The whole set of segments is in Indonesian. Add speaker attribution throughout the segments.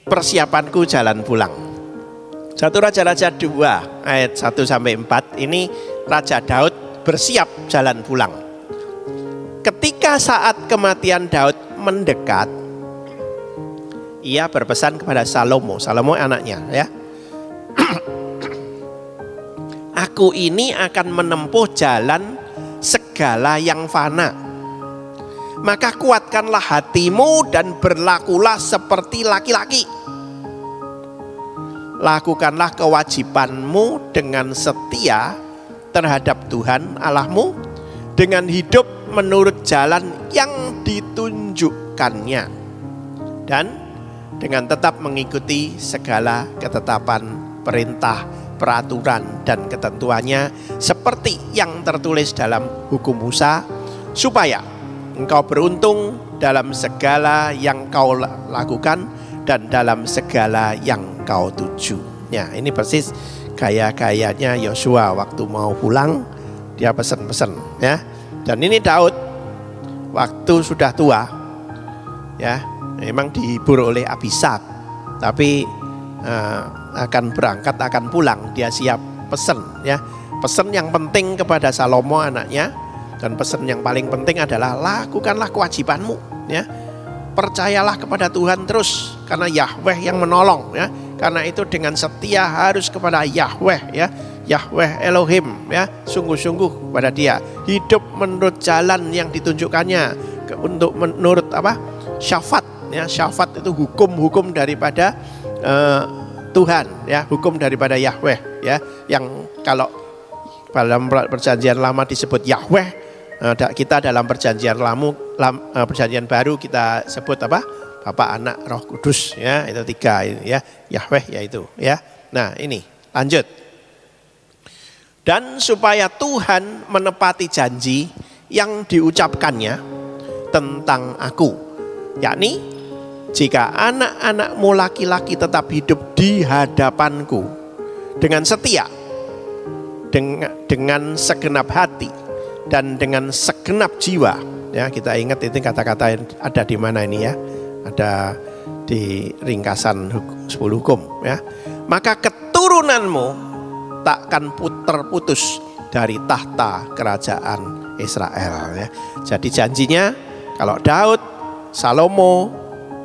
Speaker 1: persiapanku jalan pulang. 1 Raja-Raja 2 ayat 1-4 ini Raja Daud bersiap jalan pulang. Ketika saat kematian Daud mendekat, ia berpesan kepada Salomo anaknya ya. Aku ini akan menempuh jalan segala yang fana. Maka kuatkanlah hatimu dan berlakulah seperti laki-laki. Lakukanlah kewajibanmu dengan setia terhadap Tuhan Allahmu, dengan hidup menurut jalan yang ditunjukkannya, dan dengan tetap mengikuti segala ketetapan, perintah, peraturan, dan ketentuannya seperti yang tertulis dalam hukum Musa, supaya engkau beruntung dalam segala yang kau lakukan dan dalam segala yang kau tuju. Ya, ini persis gaya-gayanya Yosua waktu mau pulang, dia pesen-pesen ya. Dan ini Daud waktu sudah tua ya, memang dihibur oleh Abishag, tapi akan berangkat, akan pulang, dia siap pesen ya. Pesen yang penting kepada Salomo anaknya, dan pesen yang paling penting adalah lakukanlah kewajibanmu ya. Percayalah kepada Tuhan terus, karena Yahweh yang menolong ya. Karena itu dengan setia harus kepada Yahweh ya. Yahweh Elohim ya, sungguh-sungguh kepada Dia. Hidup menurut jalan yang ditunjukkannya, untuk menurut apa? Syafat ya. Syafat itu hukum-hukum daripada Tuhan ya, hukum daripada Yahweh ya. Yang kalau dalam perjanjian lama disebut Yahweh, kita dalam perjanjian perjanjian baru kita sebut apa? Bapa, Anak, Roh Kudus ya, itu 3 ya. Yahweh yaitu ya. Nah, ini lanjut. Dan supaya Tuhan menepati janji yang diucapkannya tentang aku, yakni jika anak-anakmu laki-laki tetap hidup di hadapanku dengan setia, dengan segenap hati dan dengan segenap jiwa ya. Kita ingat itu kata-kata yang ada di mana ini ya, ada di ringkasan 10 hukum ya. Maka keturunanmu takkan terputus dari tahta kerajaan Israel ya. Jadi janjinya kalau Daud, Salomo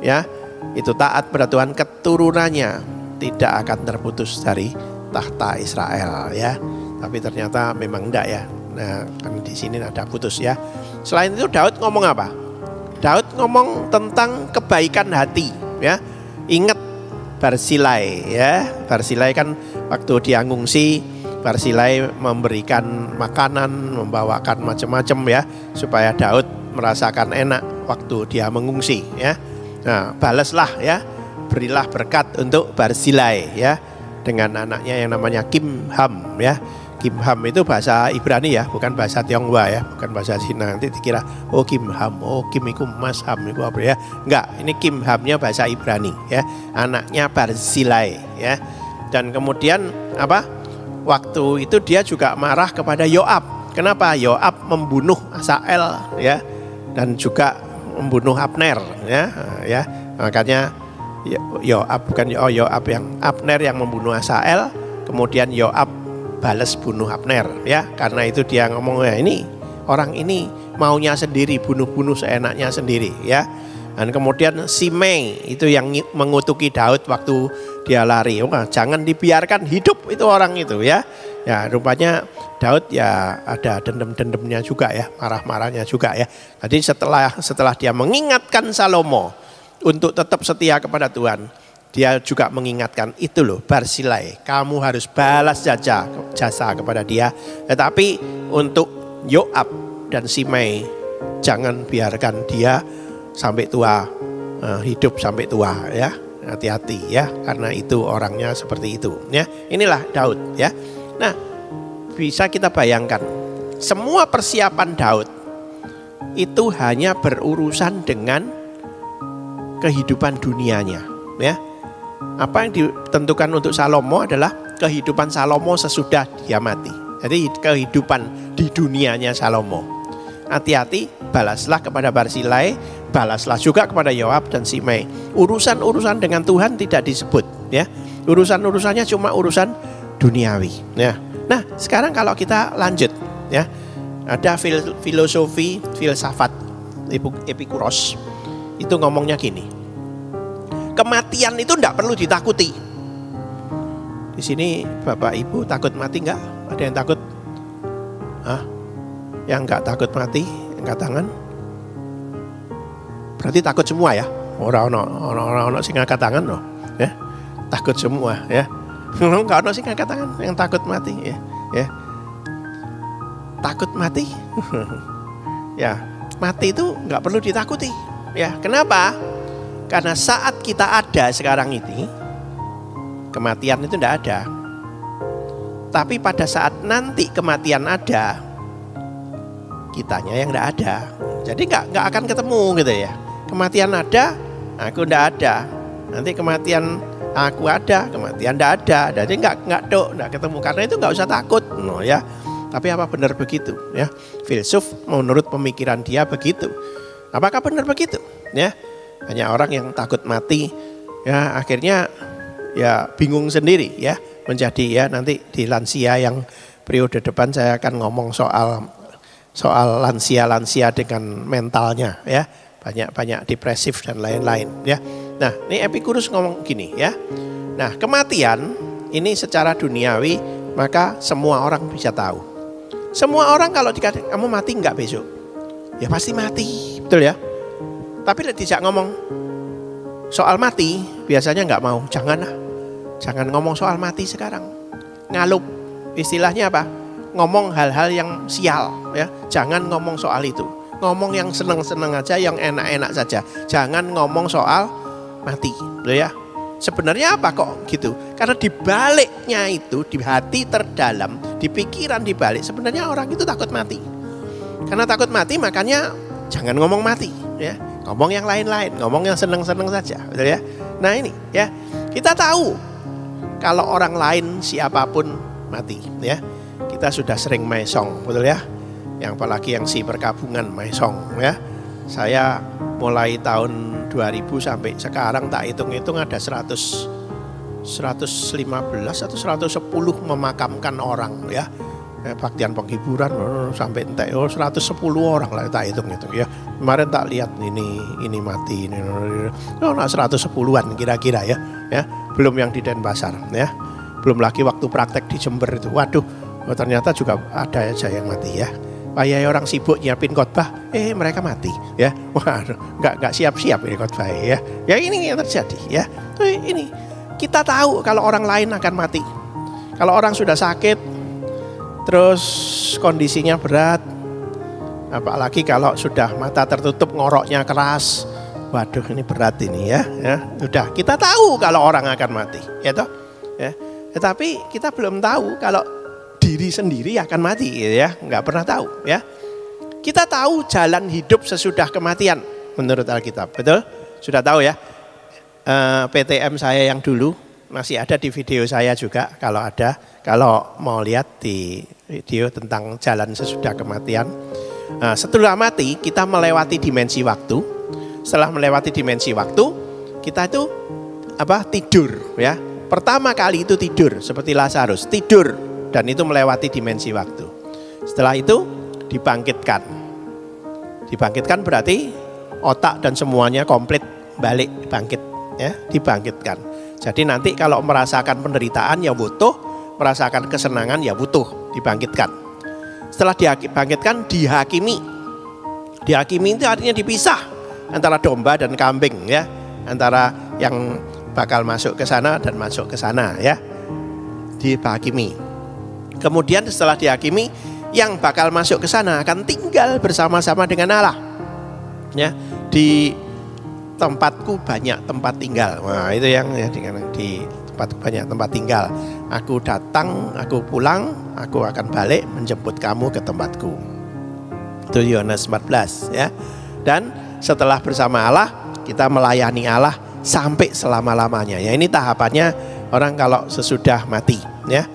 Speaker 1: ya, itu taat pada Tuhan, keturunannya tidak akan terputus dari tahta Israel ya. Tapi ternyata memang enggak ya. Nah, kan di sini ada putus ya. Selain itu Daud ngomong apa? Daud ngomong tentang kebaikan hati ya. Ingat Barsilai ya. Barsilai kan waktu dia ngungsi, Barsilai memberikan makanan, membawakan macam-macam ya, supaya Daud merasakan enak waktu dia mengungsi ya. Nah, balaslah ya, berilah berkat untuk Barsilai ya, dengan anaknya yang namanya Kimham ya. Kimham itu bahasa Ibrani ya, bukan bahasa Tionghoa ya, bukan bahasa Cina. Nanti dikira oh Kimham, oh Kim itu Mas Ham itu apa ya? Enggak, ini Kimhamnya bahasa Ibrani ya, anaknya Barsilai ya. Dan kemudian apa? Waktu itu dia juga marah kepada Yoab. Kenapa? Yoab membunuh Asael ya, dan juga membunuh Abner ya. Ya, makanya Yoab bukan Yoab yang Abner yang membunuh Asael, kemudian Yoab balas bunuh Abner ya. Karena itu dia ngomong ya, ini orang ini maunya sendiri, bunuh-bunuh seenaknya sendiri ya. Dan kemudian Simei itu yang mengutuki Daud waktu dia lari. Oh, jangan dibiarkan hidup itu orang itu ya. Ya, rupanya Daud ya ada dendam-dendamnya juga ya, marah-marahnya juga ya. Jadi setelah dia mengingatkan Salomo untuk tetap setia kepada Tuhan, dia juga mengingatkan itu loh, Barsilai, kamu harus balas jasa kepada dia. Tetapi untuk Yoab dan Simei, jangan biarkan dia sampai tua, hidup sampai tua ya. Hati-hati ya, karena itu orangnya seperti itu ya. Inilah Daud ya. Nah, bisa kita bayangkan semua persiapan Daud itu hanya berurusan dengan kehidupan dunianya ya. Apa yang ditentukan untuk Salomo adalah kehidupan Salomo sesudah dia mati. Jadi kehidupan di dunianya Salomo. Hati-hati balaslah kepada Barzilai, balaslah juga kepada Yoab dan Simei. Urusan-urusan dengan Tuhan tidak disebut, ya. Urusan-urusannya cuma urusan duniawi, ya. Nah, sekarang kalau kita lanjut, ya, ada filosofi filsafat Epikuros itu ngomongnya gini, kematian itu tidak perlu ditakuti. Di sini Bapak Ibu takut mati enggak? Ada yang takut? Yang enggak takut mati, angkat tangan. Berarti takut semua ya? Orang sing angkat tangan loh, ya. Takut semua, ya. Enggak ono sing angkat tangan yang takut mati, ya. Ya. Takut mati? Ya, mati itu enggak perlu ditakuti. Ya, kenapa? Karena saat kita ada sekarang ini, kematian itu tidak ada. Tapi pada saat nanti kematian ada, kitanya yang tidak ada. Jadi nggak akan ketemu gitu ya. Kematian ada, aku tidak ada. Nanti kematian aku ada, kematian tidak ada. Jadi nggak ketemu. Karena itu nggak usah takut, ya. Tapi apa benar begitu? Ya, filsuf menurut pemikiran dia begitu. Apakah benar begitu? Ya, banyak orang yang takut mati, ya akhirnya ya bingung sendiri, ya, menjadi, ya, nanti di lansia yang periode depan saya akan ngomong soal lansia dengan mentalnya, ya, banyak depresif dan lain-lain, ya. Nah, ini Epikuros ngomong gini, ya. Nah, kematian ini secara duniawi maka semua orang bisa tahu. Semua orang kalau dikatakan kamu mati enggak besok, ya pasti mati, betul ya. Tapi tidak ngomong soal mati, biasanya enggak mau, jangan ngomong soal mati sekarang. Ngalup, istilahnya apa? Ngomong hal-hal yang sial, ya. Jangan ngomong soal itu. Ngomong yang seneng-seneng aja, yang enak-enak saja. Jangan ngomong soal mati, ya. Sebenarnya apa kok gitu? Karena di baliknya itu, di hati terdalam, di pikiran di balik, sebenarnya orang itu takut mati. Karena takut mati, makanya jangan ngomong mati, ya. Ngomong yang lain-lain, ngomong yang seneng-seneng saja, betul ya. Nah ini, ya, kita tahu kalau orang lain siapapun mati, ya. Kita sudah sering maesong, betul ya. Yang apalagi yang si perkabungan maesong, ya. Saya mulai tahun 2000 sampai sekarang tak hitung-hitung ada 115 atau 110 memakamkan orang, ya. Baktian penghiburan sampai entek 110 orang lah tak hitung-hitung, ya. Kemarin tak lihat ini mati ini 110-an kira-kira, ya. Ya, belum yang di Denpasar, ya. Belum lagi waktu praktek di Jember itu. Waduh, ternyata juga ada aja yang mati, ya. Kayak orang sibuk nyiapin khotbah, mereka mati, ya. Waduh, enggak siap-siap ini khotbah, ya. Ya ini yang terjadi, ya. Ini kita tahu kalau orang lain akan mati. Kalau orang sudah sakit terus kondisinya berat, apalagi kalau sudah mata tertutup, ngoroknya keras, waduh ini berat ini, ya. Udah kita tahu kalau orang akan mati, ya toh, ya. Tetapi kita belum tahu kalau diri sendiri akan mati, ya. Nggak pernah tahu, ya. Kita tahu jalan hidup sesudah kematian menurut Alkitab, betul? Sudah tahu, ya. PTM saya yang dulu masih ada di video saya juga, kalau mau lihat di video tentang jalan sesudah kematian. Nah, setelah mati kita melewati dimensi waktu. Setelah melewati dimensi waktu, kita itu tidur, ya. Pertama kali itu tidur seperti Lazarus, tidur, dan itu melewati dimensi waktu. Setelah itu dibangkitkan. Dibangkitkan berarti otak dan semuanya komplit balik bangkit, ya, dibangkitkan. Jadi nanti kalau merasakan penderitaan ya butuh, merasakan kesenangan ya butuh, dibangkitkan. Setelah dibangkitkan dihakimi. Dihakimi itu artinya dipisah antara domba dan kambing, ya. Antara yang bakal masuk ke sana dan masuk ke sana, ya. Dihakimi. Kemudian setelah dihakimi, yang bakal masuk ke sana akan tinggal bersama-sama dengan Allah. Ya, di tempatku banyak tempat tinggal. Wah, itu yang ya, di tempatku banyak tempat tinggal. Aku datang, aku pulang, aku akan balik menjemput kamu ke tempatku. Itu Yohanes 14, ya. Dan setelah bersama Allah, kita melayani Allah sampai selama-lamanya. Ya, ini tahapannya orang kalau sesudah mati, ya.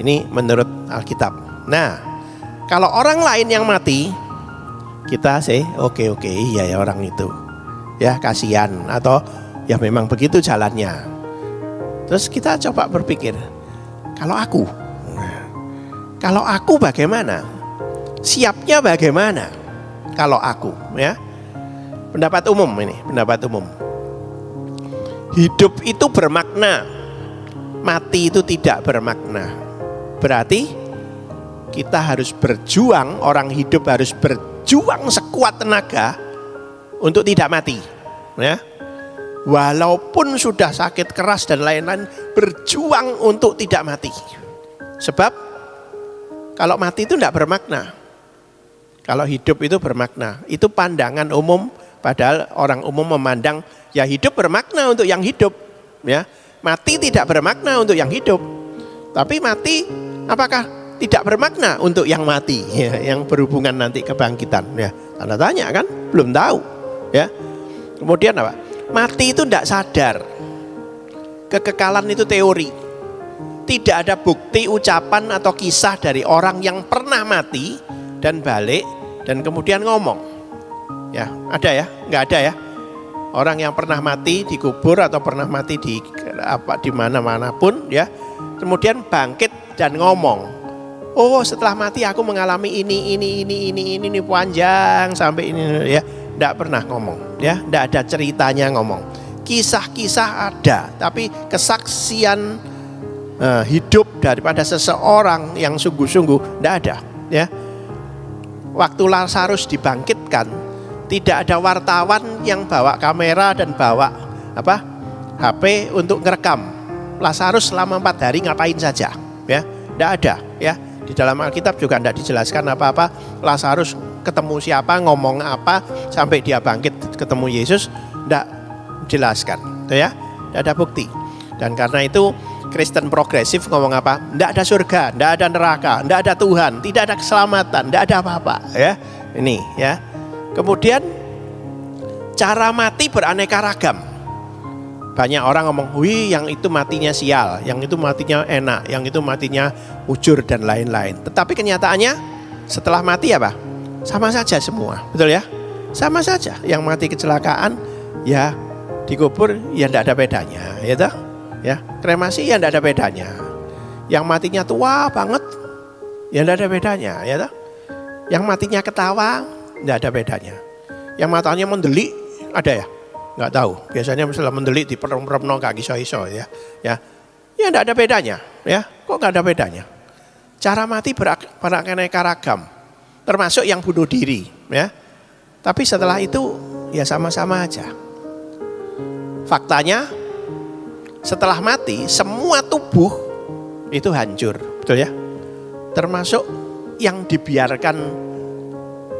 Speaker 1: Ini menurut Alkitab. Nah, kalau orang lain yang mati, kita oke iya ya orang itu. Ya kasihan atau ya memang begitu jalannya. Terus kita coba berpikir, kalau aku bagaimana? Siapnya bagaimana? Kalau aku, ya. Pendapat umum ini, pendapat umum. Hidup itu bermakna, mati itu tidak bermakna. Berarti kita harus berjuang, orang hidup harus berjuang sekuat tenaga untuk tidak mati, ya. Walaupun sudah sakit keras dan lain-lain, berjuang untuk tidak mati. Sebab kalau mati itu tidak bermakna. Kalau hidup itu bermakna. Itu pandangan umum, padahal orang umum memandang ya hidup bermakna untuk yang hidup, ya. Mati tidak bermakna untuk yang hidup. Tapi mati apakah tidak bermakna untuk yang mati, ya, yang berhubungan nanti kebangkitan, ya. Tanda tanya kan, belum tahu, ya. Kemudian apa? Mati itu tidak sadar. Kekekalan itu teori. Tidak ada bukti, ucapan atau kisah dari orang yang pernah mati dan balik dan kemudian ngomong. Ya, ada ya? Enggak ada ya? Orang yang pernah mati dikubur atau pernah mati di mana-manapun, ya. Kemudian bangkit dan ngomong. Oh, setelah mati aku mengalami ini panjang sampai ini, ya. Enggak pernah ngomong, ya. Enggak ada ceritanya ngomong. Kisah-kisah ada, tapi kesaksian hidup daripada seseorang yang sungguh-sungguh enggak ada, ya. Waktu Lazarus dibangkitkan, tidak ada wartawan yang bawa kamera dan bawa HP untuk ngerekam Lazarus selama 4 hari ngapain saja, ya. Tidak ada, ya. Di dalam Alkitab juga tidak dijelaskan apa-apa Lazarus ketemu siapa, ngomong apa sampai dia bangkit ketemu Yesus, tidak dijelaskan, ya. Tidak ada bukti. Dan karena itu Kristen progresif ngomong apa? Tidak ada surga, tidak ada neraka, tidak ada Tuhan, tidak ada keselamatan, tidak ada apa-apa, ya. Ini, ya. Kemudian cara mati beraneka ragam. Banyak orang ngomong, wih yang itu matinya sial, yang itu matinya enak, yang itu matinya ujur dan lain-lain. Tetapi kenyataannya setelah mati apa? Sama saja semua, betul ya? Sama saja. Yang mati kecelakaan ya dikubur ya tidak ada bedanya, ya toh? Ya, kremasi ya tidak ada bedanya. Yang matinya tua banget ya tidak ada bedanya, ya toh? Yang matinya ketawa tidak ada bedanya. Yang matanya mendelik ada ya? Nggak tahu. Biasanya misalnya mendelik di perem-peremno gak iso-iso, ya. Ya tidak ada bedanya, ya. Kok nggak ada bedanya? Cara mati beraneka ragam, termasuk yang bunuh diri, ya. Tapi setelah itu ya sama-sama aja. Faktanya setelah mati semua tubuh itu hancur, betul ya? Termasuk yang dibiarkan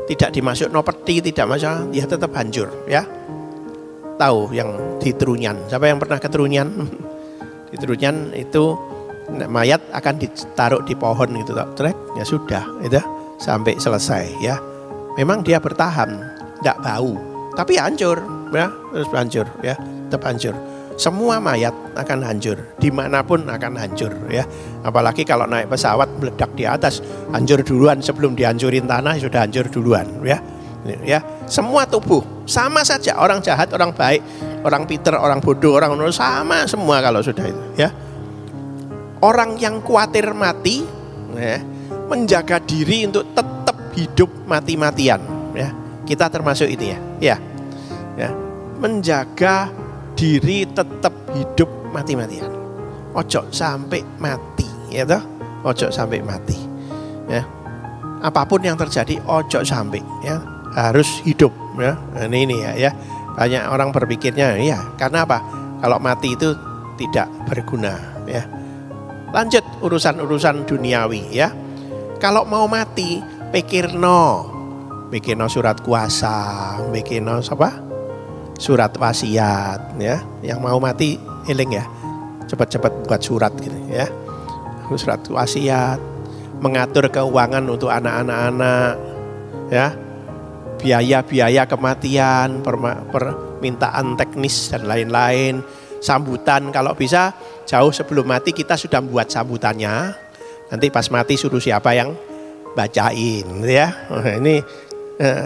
Speaker 1: tidak dimasuk no peti, tidak masuk, ya tetap hancur, ya. Tahu yang di Trunyan, siapa yang pernah ke Trunyan? Di Trunyan itu mayat akan ditaruh di pohon gitu, trek, ya sudah, itu sampai selesai, ya. Memang dia bertahan, tidak bau, tapi hancur, ya, terus hancur, ya, tetap hancur. Semua mayat akan hancur, dimanapun akan hancur, ya. Apalagi kalau naik pesawat meledak di atas, hancur duluan sebelum dihancurin tanah, sudah hancur duluan, ya. Ya, semua tubuh sama saja, orang jahat, orang baik, orang pinter, orang bodoh, orang nol, sama semua kalau sudah itu, ya. Orang yang khawatir mati, ya, menjaga diri untuk tetap hidup mati-matian, ya. Kita termasuk ini, ya. Ya, menjaga diri tetap hidup mati-matian. Ojo sampai mati, ya toh? Ojo sampai mati. Ya. Apapun yang terjadi ojo sampai, ya. Harus hidup, ya. Nah, ini ya. Banyak orang berpikirnya, ya, karena apa? Kalau mati itu tidak berguna, ya. Lanjut urusan-urusan duniawi, ya. Kalau mau mati, pikirno surat kuasa, pikirno apa? Surat wasiat, ya. Yang mau mati eling ya, cepat-cepat buat surat gitu, ya. Surat wasiat, mengatur keuangan untuk anak-anak, ya. Biaya-biaya kematian, permintaan teknis dan lain-lain, sambutan kalau bisa jauh sebelum mati kita sudah membuat sambutannya. Nanti pas mati suruh siapa yang bacain, ya. Ini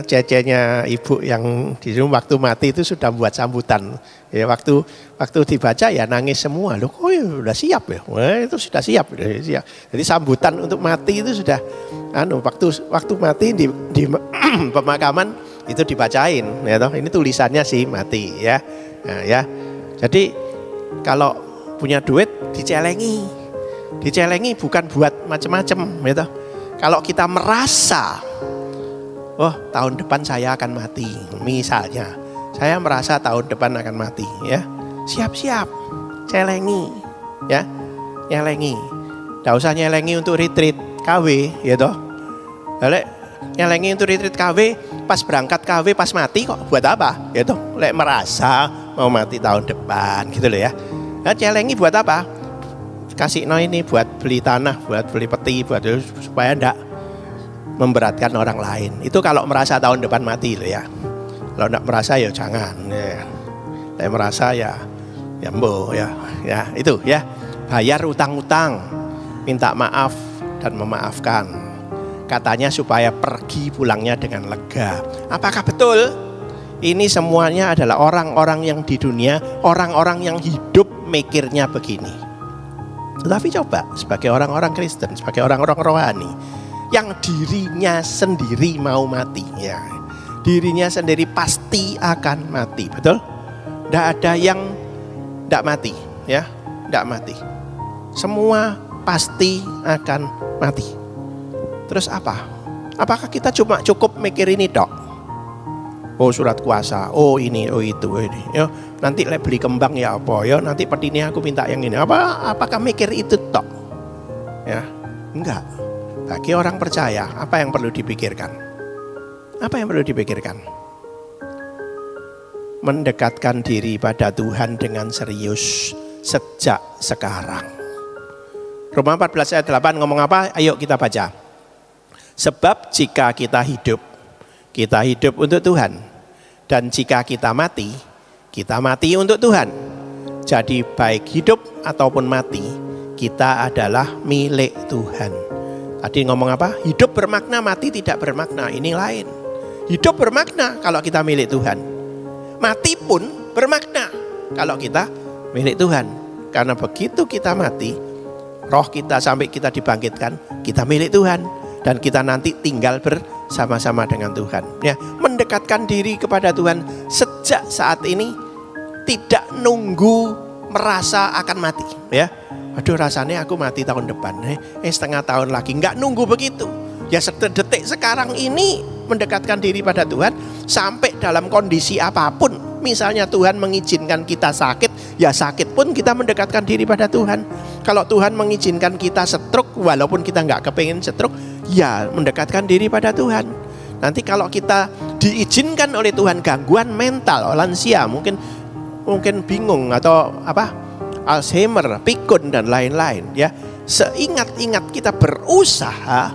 Speaker 1: cecenya ibu yang di rumah waktu mati itu sudah buat sambutan. Ya, waktu dibaca ya nangis semua. Loh, kok ya udah siap ya? Wah, itu sudah siap. Jadi sambutan untuk mati itu sudah waktu mati di pemakaman itu dibacain, ya toh. Ini tulisannya sih mati ya. Nah, ya. Jadi kalau punya duit dicelengi bukan buat macam-macam, ya toh. Kalau kita merasa, oh tahun depan saya akan mati, misalnya, saya merasa tahun depan akan mati, ya siap-siap, celengi, ya nyelengi, tidak usah nyelengi untuk retreat KW, ya toh. Lek nyelengi untuk retreat KW, pas berangkat KW pas mati kok buat apa, ya toh. Lek merasa mau mati tahun depan, gitu loh ya. Nah, celengi buat apa? Kasih ini buat beli tanah, buat beli peti, buat supaya enggak memberatkan orang lain. Itu kalau merasa tahun depan mati loh ya. Kalau enggak merasa ya jangan. Ya. Kalau merasa ya mbo ya. Ya itu ya. Bayar utang-utang, minta maaf dan memaafkan. Katanya supaya pergi pulangnya dengan lega. Apakah betul? Ini semuanya adalah orang-orang yang di dunia, orang-orang yang hidup mikirnya begini. Tetapi coba sebagai orang-orang Kristen, sebagai orang-orang rohani yang dirinya sendiri mau mati, ya, dirinya sendiri pasti akan mati, betul? Tidak ada yang tidak mati, ya, tidak mati. Semua pasti akan mati. Terus apa? Apakah kita cuma cukup mikir ini dok? Oh surat kuasa, oh ini, oh itu, ini. Ya, nanti beli kembang ya apa? Ya nanti petini aku minta yang ini. Apakah mikir itu tok? Ya, enggak. Bagi orang percaya, apa yang perlu dipikirkan? Apa yang perlu dipikirkan? Mendekatkan diri pada Tuhan dengan serius sejak sekarang. Roma 14 ayat 8 ngomong apa? Ayo kita baca. Sebab jika kita hidup untuk Tuhan. Dan jika kita mati untuk Tuhan. Jadi baik hidup ataupun mati, kita adalah milik Tuhan. Tadi ngomong apa? Hidup bermakna, mati tidak bermakna. Ini lain. Hidup bermakna kalau kita milik Tuhan. Mati pun bermakna kalau kita milik Tuhan. Karena begitu kita mati, roh kita sampai kita dibangkitkan, kita milik Tuhan. Dan kita nanti tinggal bersama-sama dengan Tuhan. Ya, mendekatkan diri kepada Tuhan sejak saat ini, tidak nunggu merasa akan mati. Ya, aduh rasanya aku mati tahun depan. Setengah tahun lagi, nggak nunggu begitu. Ya sedetik sekarang ini mendekatkan diri pada Tuhan sampai dalam kondisi apapun. Misalnya Tuhan mengizinkan kita sakit, ya sakit pun kita mendekatkan diri pada Tuhan. Kalau Tuhan mengizinkan kita stroke, walaupun kita nggak kepengen stroke, ya mendekatkan diri pada Tuhan. Nanti kalau kita diizinkan oleh Tuhan gangguan mental, lansia mungkin bingung atau apa, Alzheimer, pikun dan lain-lain, ya seingat-ingat kita berusaha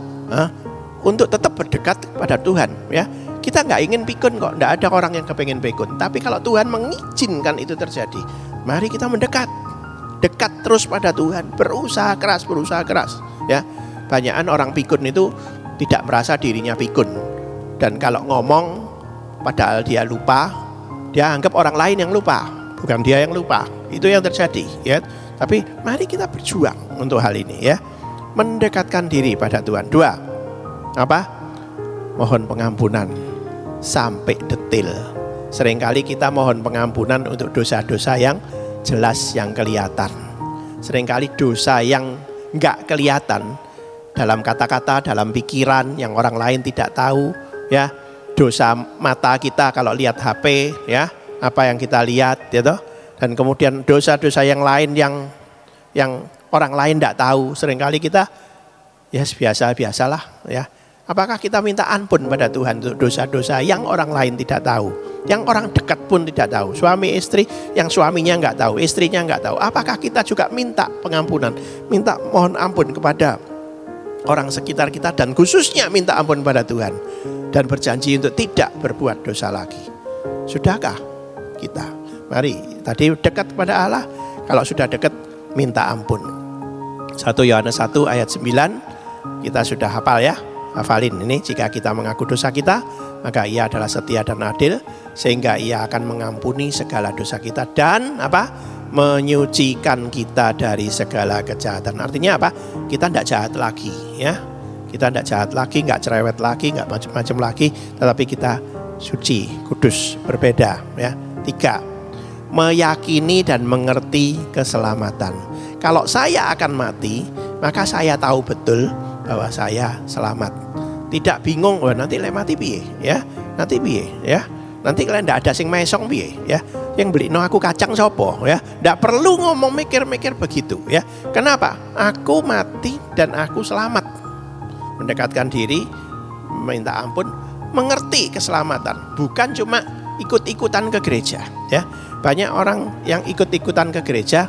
Speaker 1: untuk tetap berdekat pada Tuhan, ya. Kita nggak ingin pikun kok, nggak ada orang yang kepengen pikun. Tapi kalau Tuhan mengizinkan itu terjadi, mari kita dekat terus pada Tuhan, berusaha keras, ya. Banyakan orang pikun itu tidak merasa dirinya pikun, dan kalau ngomong padahal dia lupa, dia anggap orang lain yang lupa, bukan dia yang lupa. Itu yang terjadi, ya. Tapi mari kita berjuang untuk hal ini, ya. Mendekatkan diri pada Tuhan. 2, apa? Mohon pengampunan sampai detil. Seringkali kita mohon pengampunan untuk dosa-dosa yang jelas, yang kelihatan. Seringkali dosa yang enggak kelihatan, dalam kata-kata, dalam pikiran yang orang lain tidak tahu, ya. Dosa mata kita kalau lihat HP, ya, apa yang kita lihat, ya toh. Dan kemudian dosa-dosa yang lain yang orang lain tidak tahu, seringkali kita ya biasa-biasalah, ya. Apakah kita minta ampun pada Tuhan untuk dosa-dosa yang orang lain tidak tahu, yang orang dekat pun tidak tahu, suami istri yang suaminya nggak tahu, istrinya nggak tahu. Apakah kita juga minta pengampunan, minta mohon ampun kepada orang sekitar kita, dan khususnya minta ampun pada Tuhan, dan berjanji untuk tidak berbuat dosa lagi? Sudahkah kita? Mari, tadi dekat kepada Allah, kalau sudah dekat minta ampun. 1 Yohanes 1 ayat 9 kita sudah hafal, ya. hafalin ini, jika kita mengaku dosa kita, maka Ia adalah setia dan adil sehingga Ia akan mengampuni segala dosa kita dan menyucikan kita dari segala kejahatan. Artinya apa? Kita tidak jahat lagi, ya. Kita tidak jahat lagi, nggak cerewet lagi, nggak macam-macam lagi, tetapi kita suci, kudus, berbeda, ya. 3, meyakini dan mengerti keselamatan. Kalau saya akan mati, maka saya tahu betul bahwa saya selamat. Tidak bingung, wah nanti lek mati piye, ya. Nanti piye, ya. Nanti kalian tidak ada sing mesong piye, ya. Yang beli no aku kacang sopo, ya. Tidak perlu ngomong mikir-mikir begitu, ya. Kenapa? Aku mati dan aku selamat. Mendekatkan diri, minta ampun, mengerti keselamatan, bukan cuma ikut-ikutan ke gereja, ya. Banyak orang yang ikut-ikutan ke gereja,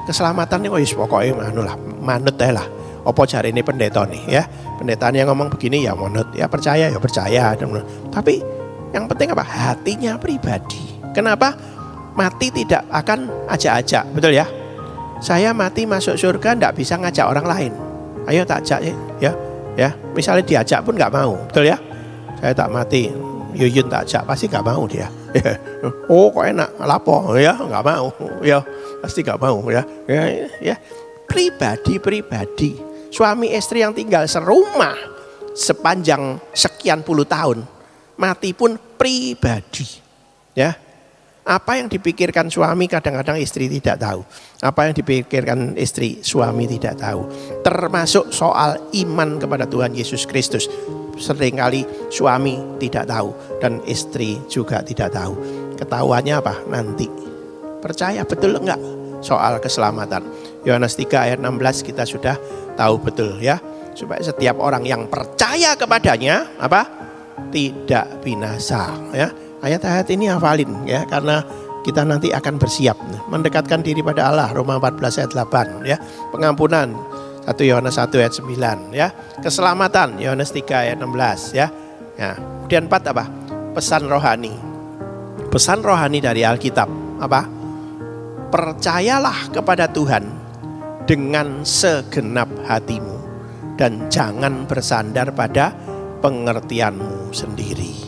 Speaker 1: keselamatan ini pokoknya manut lah. Apa jari ini pendeta nih, ya. Pendeta yang ngomong begini ya manut, ya percaya ya percaya. Tapi yang penting apa? Hatinya pribadi. Kenapa? Mati tidak akan ajak-ajak, betul ya? Saya mati masuk surga tidak bisa ngajak orang lain. Ayo tak ajak ya. Misalnya diajak pun nggak mau, betul ya? Saya tak mati, Yuyun tak ajak pasti nggak mau dia. Oh kok enak, lapo ya nggak mau, ya pasti nggak mau ya. Pribadi. Suami istri yang tinggal serumah sepanjang sekian puluh tahun, mati pun pribadi, ya. Apa yang dipikirkan suami kadang-kadang istri tidak tahu. Apa yang dipikirkan istri suami tidak tahu. Termasuk soal iman kepada Tuhan Yesus Kristus. Seringkali suami tidak tahu dan istri juga tidak tahu. Ketahuannya apa? Nanti. Percaya betul enggak soal keselamatan? Yohanes 3 ayat 16 kita sudah tahu betul, ya. Supaya setiap orang yang percaya kepadanya tidak binasa, ya. Ayat-ayat ini hafalin, ya, karena kita nanti akan bersiap mendekatkan diri pada Allah. Roma 14 ayat 8, ya. Pengampunan 1 Yohanes 1 ayat 9, ya. Keselamatan Yohanes 3 ayat 16, ya. Ya. Kemudian 4 pesan rohani. Pesan rohani dari Alkitab percayalah kepada Tuhan dengan segenap hatimu dan jangan bersandar pada pengertianmu sendiri.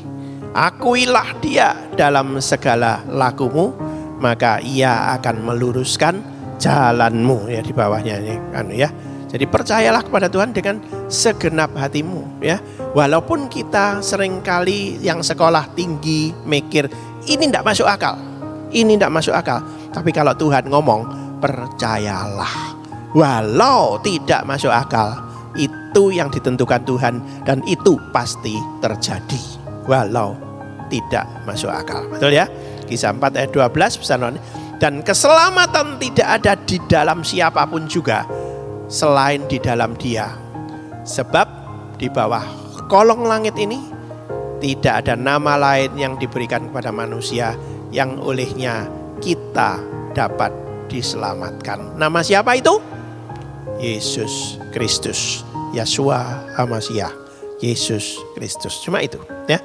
Speaker 1: Akuilah Dia dalam segala lakumu, maka Ia akan meluruskan jalanmu, ya, di bawahnya ini kan, ya. Jadi percayalah kepada Tuhan dengan segenap hatimu, ya. Walaupun kita seringkali yang sekolah tinggi mikir ini tidak masuk akal, tapi kalau Tuhan ngomong percayalah, walau tidak masuk akal, itu yang ditentukan Tuhan dan itu pasti terjadi. Walau tidak masuk akal, betul ya? Kisah 4 ayat 12 pesan rohani. Dan keselamatan tidak ada di dalam siapapun juga selain di dalam Dia. Sebab di bawah kolong langit ini tidak ada nama lain yang diberikan kepada manusia yang olehnya kita dapat diselamatkan. Nama siapa itu? Yesus Kristus, Yeshua HaMashiach, Yesus Kristus. Cuma itu, ya.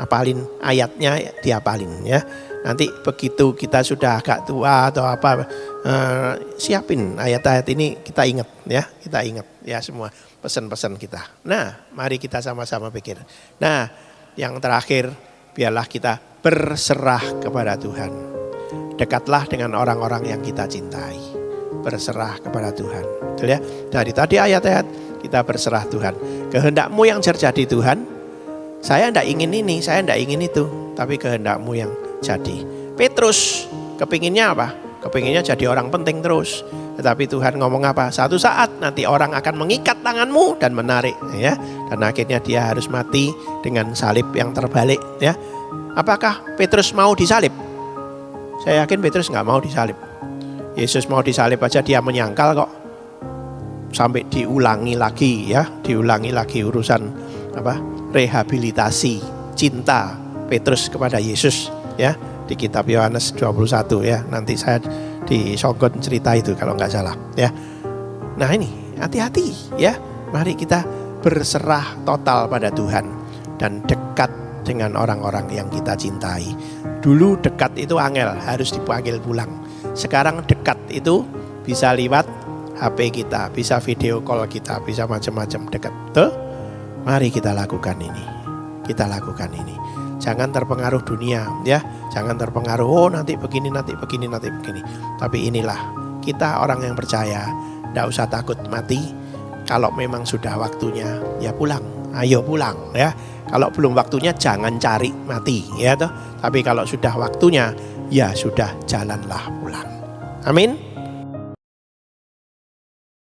Speaker 1: Apalin ayatnya, diapalin, ya. Nanti begitu kita sudah agak tua atau siapin ayat-ayat ini, kita ingat, ya. Kita ingat, ya, semua pesan-pesan kita. Nah, mari kita sama-sama pikir. Nah, yang terakhir, biarlah kita berserah kepada Tuhan. Dekatlah dengan orang-orang yang kita cintai. Berserah kepada Tuhan, betul ya? Dari tadi ayat-ayat kita berserah Tuhan. Kehendakmu yang terjadi Tuhan. Saya tidak ingin ini, saya tidak ingin itu, tapi kehendakmu yang jadi. Petrus kepinginnya apa? Kepinginnya jadi orang penting terus. Tetapi Tuhan ngomong apa? Satu saat nanti orang akan mengikat tanganmu dan menarik, ya. Dan akhirnya dia harus mati dengan salib yang terbalik, ya. Apakah Petrus mau disalib? Saya yakin Petrus nggak mau disalib. Yesus mau disalib aja dia menyangkal kok. Sampai diulangi lagi, ya, diulangi lagi urusan rehabilitasi cinta Petrus kepada Yesus, ya, di kitab Yohanes 21, ya. Nanti saya disongkot cerita itu kalau nggak salah, ya. Nah ini hati-hati, ya. Mari kita berserah total pada Tuhan dan dekat dengan orang-orang yang kita cintai. Dulu dekat itu angel, harus dipanggil pulang. Sekarang dekat itu bisa lewat HP kita, bisa video call kita, bisa macam-macam dekat. Tuh, Mari kita lakukan ini. Kita lakukan ini. Jangan terpengaruh dunia, ya. Jangan terpengaruh, oh nanti begini, nanti begini, nanti begini. Tapi inilah, kita orang yang percaya, tidak usah takut mati. Kalau memang sudah waktunya, ya pulang. Ayo pulang, ya. Kalau belum waktunya, jangan cari mati, ya toh. Tapi kalau sudah waktunya, ya sudah, jalanlah pulang. Amin.